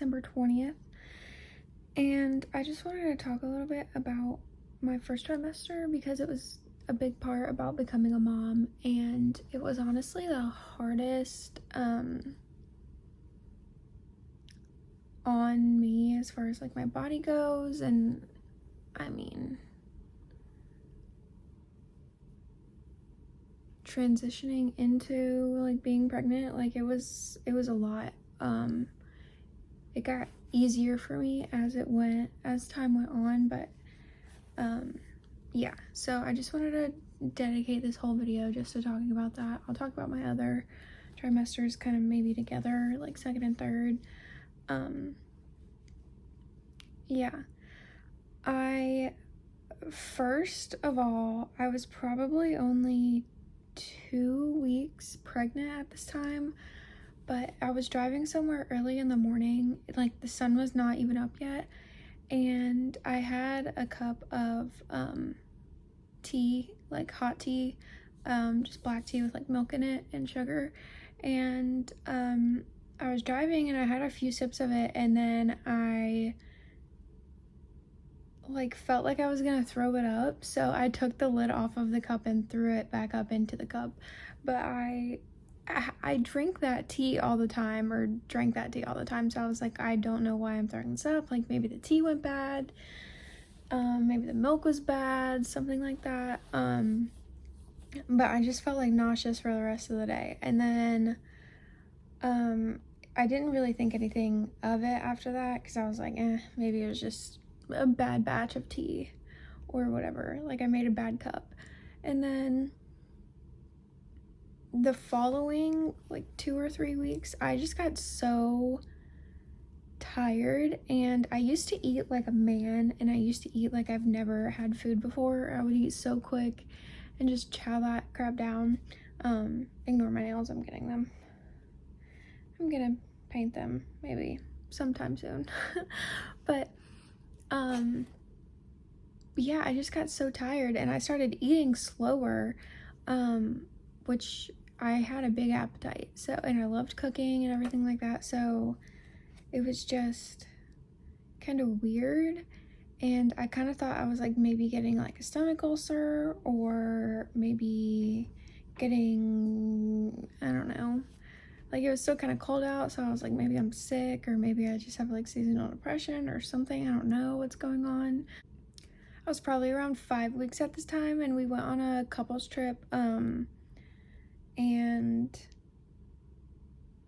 December 20th, and I just wanted to talk a little bit about my first trimester because it was a big part about becoming a mom, and it was honestly the hardest on me as far as like my body goes. And I mean, transitioning into like being pregnant, like it was a lot. It got easier for me as time went on, but yeah, so I just wanted to dedicate this whole video just to talking about that. I'll talk about my other trimesters kind of maybe together, like second and third. Yeah, first of all, I was probably only 2 weeks pregnant at this time, but I was driving somewhere early in the morning, like the sun was not even up yet, and I had a cup of tea, like hot tea, just black tea with like milk in it and sugar, and I was driving and I had a few sips of it, and then I like felt like I was gonna throw it up, so I took the lid off of the cup and threw it back up into the cup. But I drink that tea all the time, or drank that tea all the time, so I was like, I don't know why I'm throwing this up. Like maybe the tea went bad, maybe the milk was bad, something like that. But I just felt like nauseous for the rest of the day, and then I didn't really think anything of it after that, because I was like, maybe it was just a bad batch of tea or whatever, like I made a bad cup. And then the following like 2 or 3 weeks, I just got so tired, and I used to eat like a man, and I used to eat like I've never had food before. I would eat so quick and just chow that crap down. Ignore my nails, I'm getting them. I'm gonna paint them maybe sometime soon. But yeah, I just got so tired, and I started eating slower, which I had a big appetite, so, and I loved cooking and everything like that, so it was just kind of weird. And I kind of thought I was like maybe getting like a stomach ulcer, or maybe getting, I don't know, like it was still kind of cold out, so I was like, maybe I'm sick, or maybe I just have like seasonal depression or something. I don't know what's going on. I was probably around 5 weeks at this time, and we went on a couples trip, and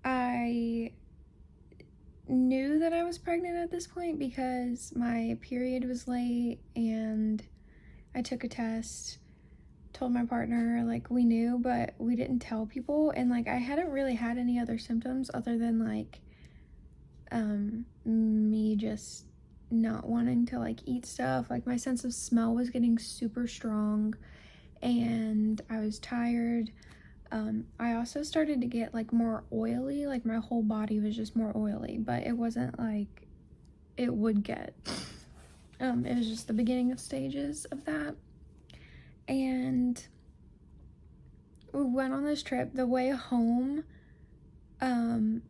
I knew that I was pregnant at this point because my period was late, and I took a test, told my partner, like we knew, but we didn't tell people. And like I hadn't really had any other symptoms other than like me just not wanting to like eat stuff. Like my sense of smell was getting super strong, and I was tired. I also started to get like more oily, like my whole body was just more oily, but it wasn't like it would get. It was just the beginning of stages of that. And we went on this trip. The way home, I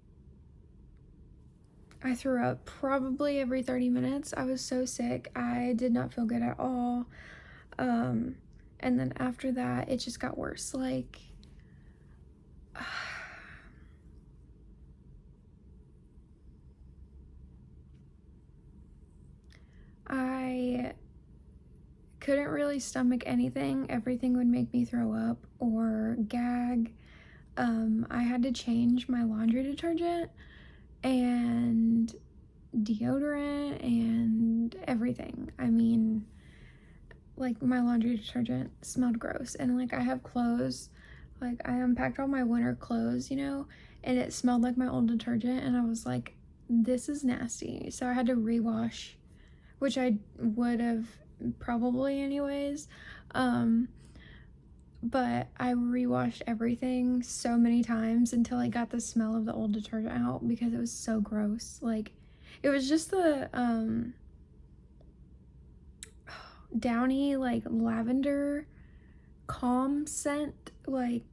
threw up probably every 30 minutes. I was so sick. I did not feel good at all. And then after that, it just got worse. Like, I couldn't really stomach anything. Everything would make me throw up or gag. I had to change my laundry detergent and deodorant and everything. I mean, like my laundry detergent smelled gross, and like I have clothes, like I unpacked all my winter clothes, you know, and it smelled like my old detergent, and I was like, this is nasty. So I had to rewash, which I would have probably anyways, but I rewashed everything so many times until I got the smell of the old detergent out, because it was so gross. Like it was just the downy like lavender calm scent, like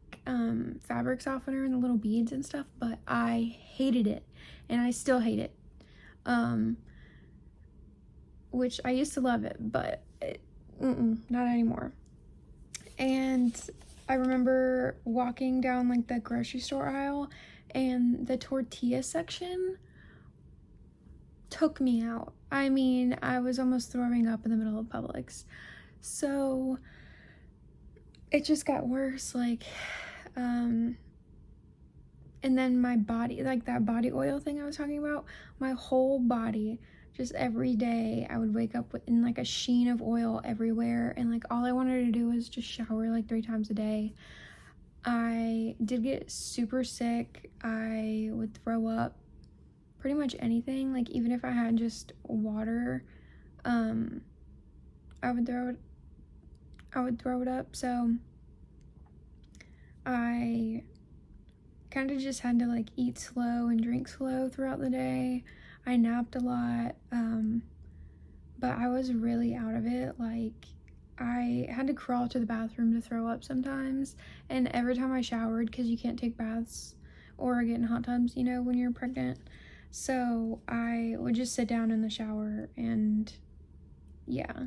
fabric softener and the little beads and stuff, but I hated it, and I still hate it. um, which I used to love it, but not anymore. And I remember walking down like the grocery store aisle, and the tortilla section took me out. I mean, I was almost throwing up in the middle of Publix. So it just got worse, like, and then my body, like that body oil thing I was talking about, my whole body, just every day I would wake up in like a sheen of oil everywhere, and like all I wanted to do was just shower like 3 times a day. I did get super sick. I would throw up pretty much anything, like even if I had just water, I would throw it up. So I kind of just had to like eat slow and drink slow throughout the day. I napped a lot, but I was really out of it. Like, I had to crawl to the bathroom to throw up sometimes, and every time I showered, because you can't take baths or get in hot tubs, you know, when you're pregnant, so I would just sit down in the shower, and yeah,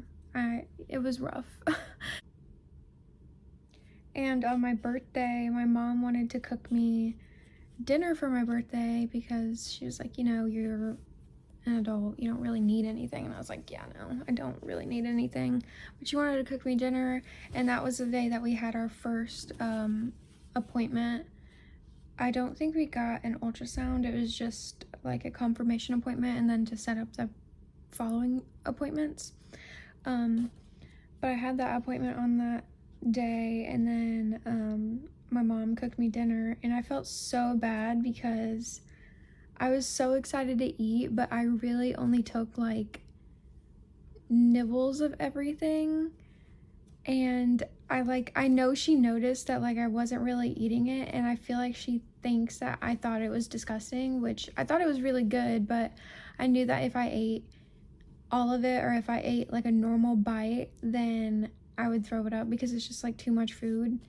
it was rough. And on my birthday, my mom wanted to cook me dinner for my birthday because she was like, you know, you're an adult, you don't really need anything. And I was like, yeah, no, I don't really need anything. But she wanted to cook me dinner, and that was the day that we had our first appointment. I don't think we got an ultrasound. It was just like a confirmation appointment, and then to set up the following appointments. But I had that appointment on that day, and then my mom cooked me dinner, and I felt so bad because I was so excited to eat, but I really only took like nibbles of everything. And I know she noticed that like I wasn't really eating it, and I feel like she thinks that I thought it was disgusting, which I thought it was really good, but I knew that if I ate all of it, or if I ate like a normal bite, then I would throw it up because it's just like too much food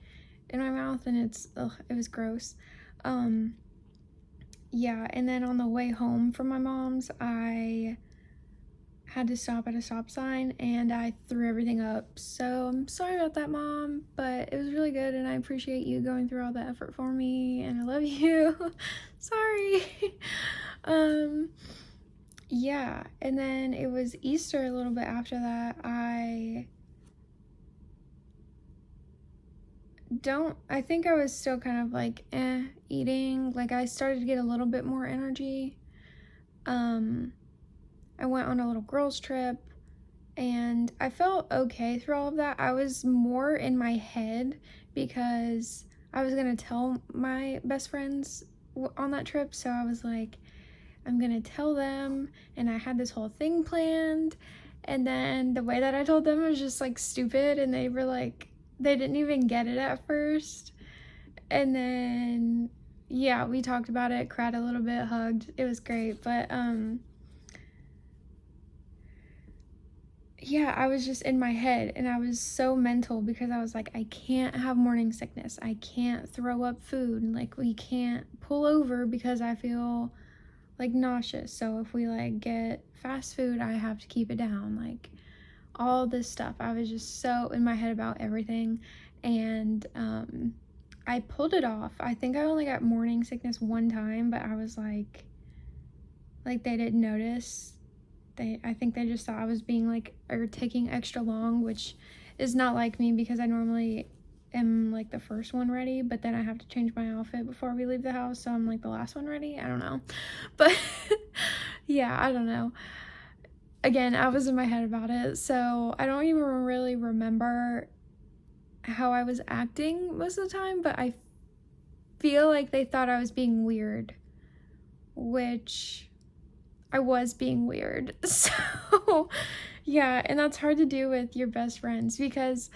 in my mouth, and it was gross. Yeah, and then on the way home from my mom's, I had to stop at a stop sign, and I threw everything up. So I'm sorry about that, Mom, but it was really good, and I appreciate you going through all the effort for me, and I love you. Sorry. Yeah, and then it was Easter a little bit after that. I think I was still kind of like eating. Like, I started to get a little bit more energy. I went on a little girls trip, and I felt okay through all of that. I was more in my head because I was gonna tell my best friends on that trip, so I was like, I'm gonna tell them, and I had this whole thing planned, and then the way that I told them was just like stupid, and they were like, they didn't even get it at first. And then yeah, we talked about it, cried a little bit, hugged. It was great. But yeah, I was just in my head, and I was so mental because I was like, I can't have morning sickness. I can't throw up food. Like, we can't pull over because I feel like nauseous. So if we like get fast food, I have to keep it down. Like, all this stuff. I was just so in my head about everything, and I pulled it off. I think I only got morning sickness one time, but I was like they didn't notice. I think they just thought I was being like, or taking extra long, which is not like me because I normally am like the first one ready, but then I have to change my outfit before we leave the house, so I'm like the last one ready. I don't know. But yeah, I don't know. Again, I was in my head about it, so I don't even really remember how I was acting most of the time, but I feel like they thought I was being weird, which I was being weird. So, yeah, and that's hard to do with your best friends because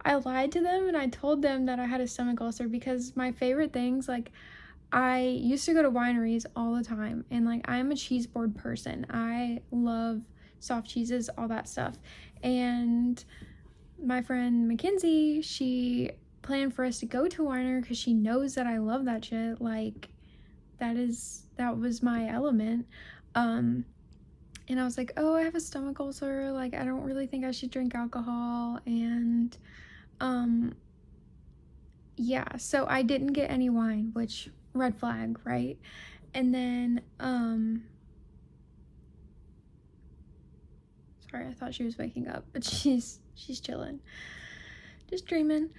I lied to them, and I told them that I had a stomach ulcer because my favorite things, like, I used to go to wineries all the time, and like, I'm a cheese board person. I love soft cheeses, all that stuff. And my friend Mackenzie, she planned for us to go to a winery because she knows that I love that shit. Like, that was my element. And I was like, oh, I have a stomach ulcer, like I don't really think I should drink alcohol. And yeah, so I didn't get any wine, which red flag, right? And then sorry, I thought she was waking up, but she's chilling, just dreaming.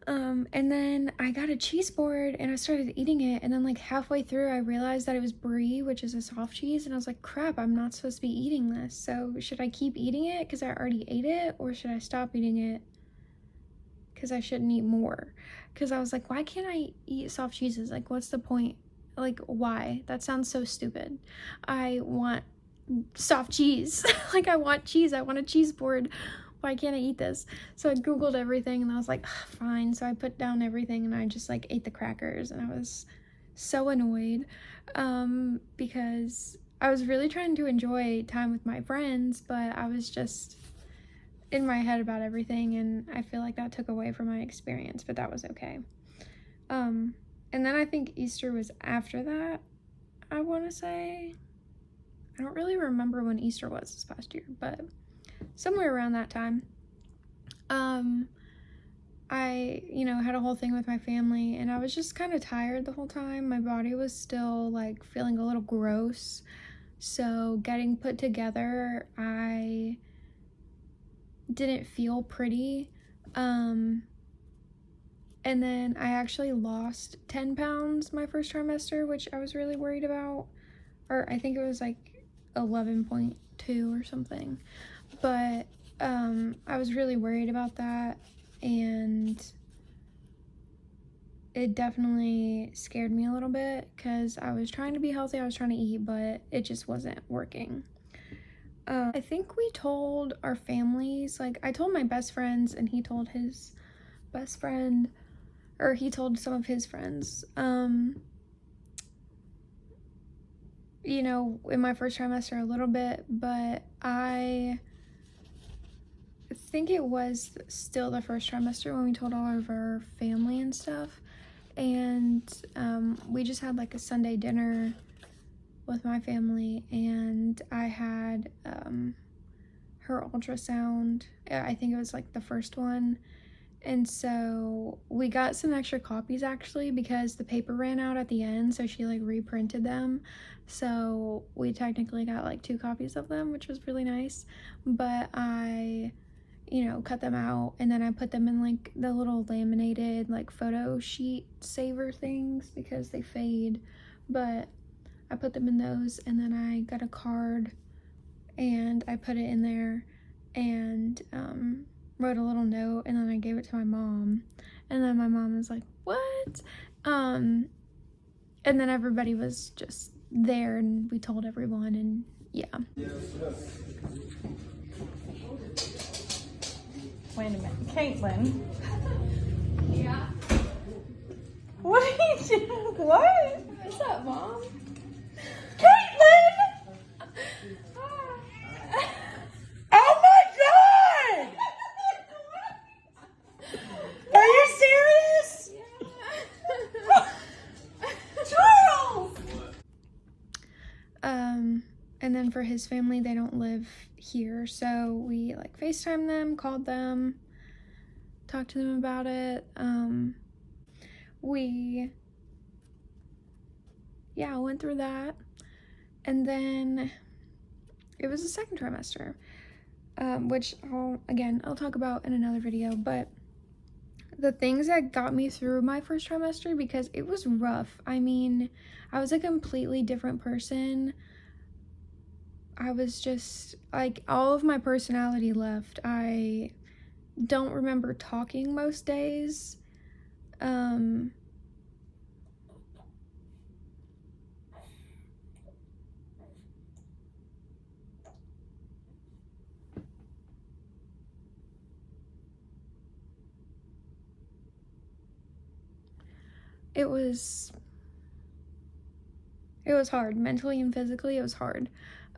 And then I got a cheese board and I started eating it, and then like halfway through I realized that it was brie, which is a soft cheese, and I was like, crap, I'm not supposed to be eating this. So should I keep eating it because I already ate it, or should I stop eating it because I shouldn't eat more? Because I was like, why can't I eat soft cheeses? Like, what's the point? Like, why? That sounds so stupid. I want soft cheese. Like, I want cheese. I want a cheese board. Why can't I eat this? So I googled everything and I was like, fine. So I put down everything and I just like ate the crackers, and I was so annoyed because I was really trying to enjoy time with my friends, but I was just in my head about everything, and I feel like that took away from my experience, but that was okay. And then I think Easter was after that, I want to say. I don't really remember when Easter was this past year, but somewhere around that time. I, had a whole thing with my family, and I was just kind of tired the whole time. My body was still like feeling a little gross. So getting put together, I didn't feel pretty. And then I actually lost 10 pounds my first trimester, which I was really worried about. Or I think it was like 11.2 or something. But I was really worried about that, and it definitely scared me a little bit because I was trying to be healthy, I was trying to eat, but it just wasn't working. I think we told our families, like I told my best friends and he told his best friend, or he told some of his friends, in my first trimester a little bit, but I think it was still the first trimester when we told all of our family and stuff. And we just had like a Sunday dinner with my family, and I had her ultrasound. I think it was like the first one. And so we got some extra copies actually because the paper ran out at the end, so she like reprinted them. So we technically got like 2 copies of them, which was really nice. But I cut them out, and then I put them in like the little laminated like photo sheet saver things because they fade. But I put them in those, and then I got a card and I put it in there and wrote a little note, and then I gave it to my mom, and then my mom was like, what? And then everybody was just there, and we told everyone, and yeah. Wait a minute, Caitlin. Yeah. What are you doing? What? What's up, Mom? Caitlin! Oh my god! Are you serious? Charles! And then for his family, they don't live here, so we like FaceTimed them, called them, talked to them about it. We went through that, and then it was the second trimester, which I'll talk about in another video. But the things that got me through my first trimester, because it was rough. I mean, I was a completely different person. I was just like, all of my personality left. I don't remember talking most days. It was hard, mentally and physically. It was hard.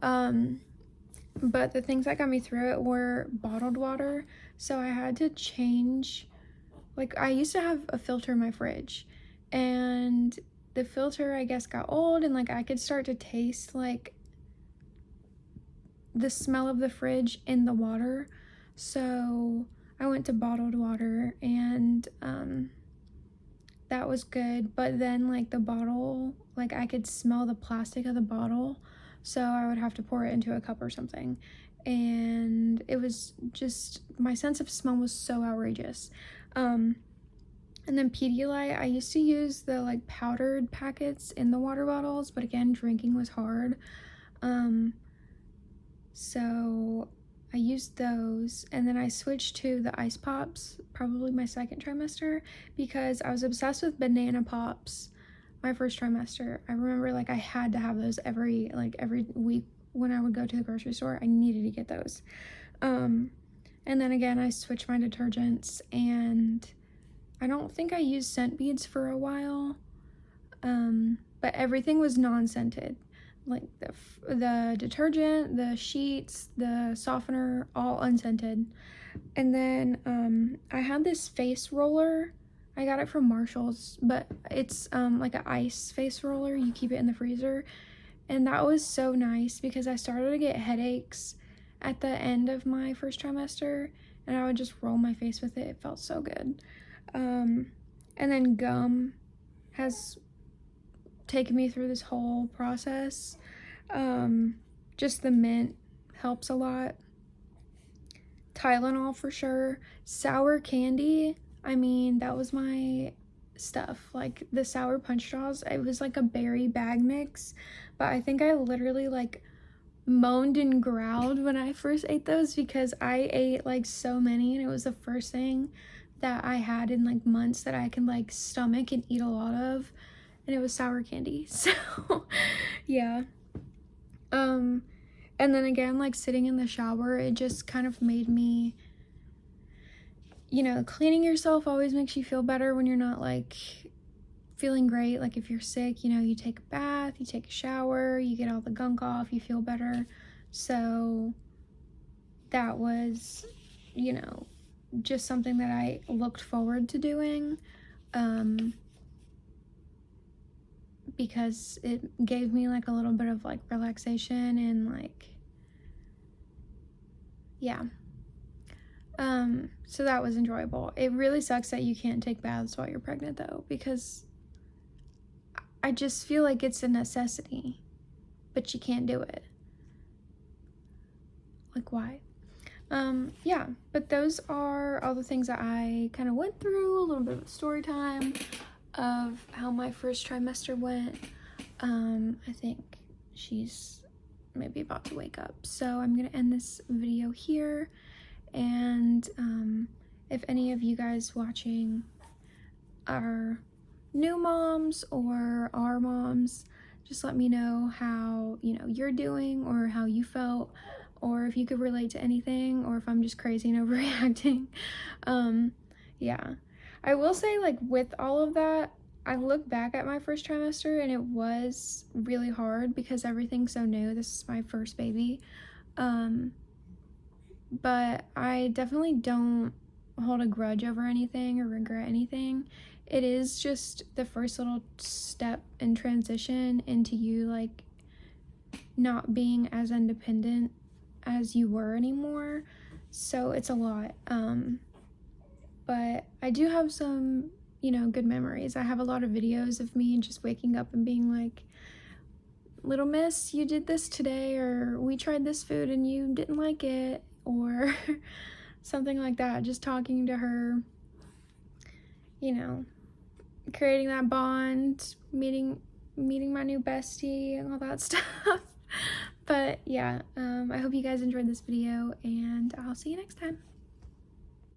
But the things that got me through it were bottled water. So I had to change, like I used to have a filter in my fridge, and the filter I guess got old, and like I could start to taste like the smell of the fridge in the water. So I went to bottled water, and that was good. But then like the bottle, like I could smell the plastic of the bottle, so I would have to pour it into a cup or something. And it was just, my sense of smell was so outrageous. And then Pedialyte, I used to use the like powdered packets in the water bottles, but again, drinking was hard. So I used those, and then I switched to the ice pops, probably my second trimester, because I was obsessed with banana pops my first trimester. I remember like I had to have those every week when I would go to the grocery store. I needed to get those. And then again, I switched my detergents, and I don't think I used scent beads for a while, but everything was non-scented. Like the detergent, the sheets, the softener, all unscented. And then I had this face roller. I got it from Marshall's, but it's like an ice face roller. You keep it in the freezer. And that was so nice because I started to get headaches at the end of my first trimester, and I would just roll my face with it. It felt so good. And then gum has taken me through this whole process. Just the mint helps a lot. Tylenol for sure. Sour candy, I mean, that was my stuff. Like the sour punch straws, it was like a berry bag mix, but I think I literally like moaned and growled when I first ate those because I ate like so many, and it was the first thing that I had in like months that I can like stomach and eat a lot of, and it was sour candy. So yeah. And then again, like sitting in the shower, it just kind of made me, you know, cleaning yourself always makes you feel better when you're not like feeling great. Like if you're sick, you know, you take a bath, you take a shower, you get all the gunk off, you feel better. So that was, you know, just something that I looked forward to doing, because it gave me like a little bit of like relaxation and like, yeah. So that was enjoyable. It really sucks that you can't take baths while you're pregnant though, because I just feel like it's a necessity, but you can't do it. Like why? Yeah, but those are all the things that I kind of went through, a little bit of story time of how my first trimester went. I think she's maybe about to wake up, so I'm gonna end this video here. And if any of you guys watching are new moms or are moms, just let me know how, you know, you're doing or how you felt, or if you could relate to anything, or if I'm just crazy and overreacting. Yeah, I will say, like, with all of that, I look back at my first trimester and it was really hard because everything's so new. This is my first baby. But I definitely don't hold a grudge over anything or regret anything. It is just the first little step in transition into you like not being as independent as you were anymore. So it's a lot. But I do have some, you know, good memories. I have a lot of videos of me just waking up and being like, little miss, you did this today, or we tried this food and you didn't like it, or something like that. Just talking to her, you know, creating that bond, meeting my new bestie and all that stuff. But yeah, I hope you guys enjoyed this video, and I'll see you next time.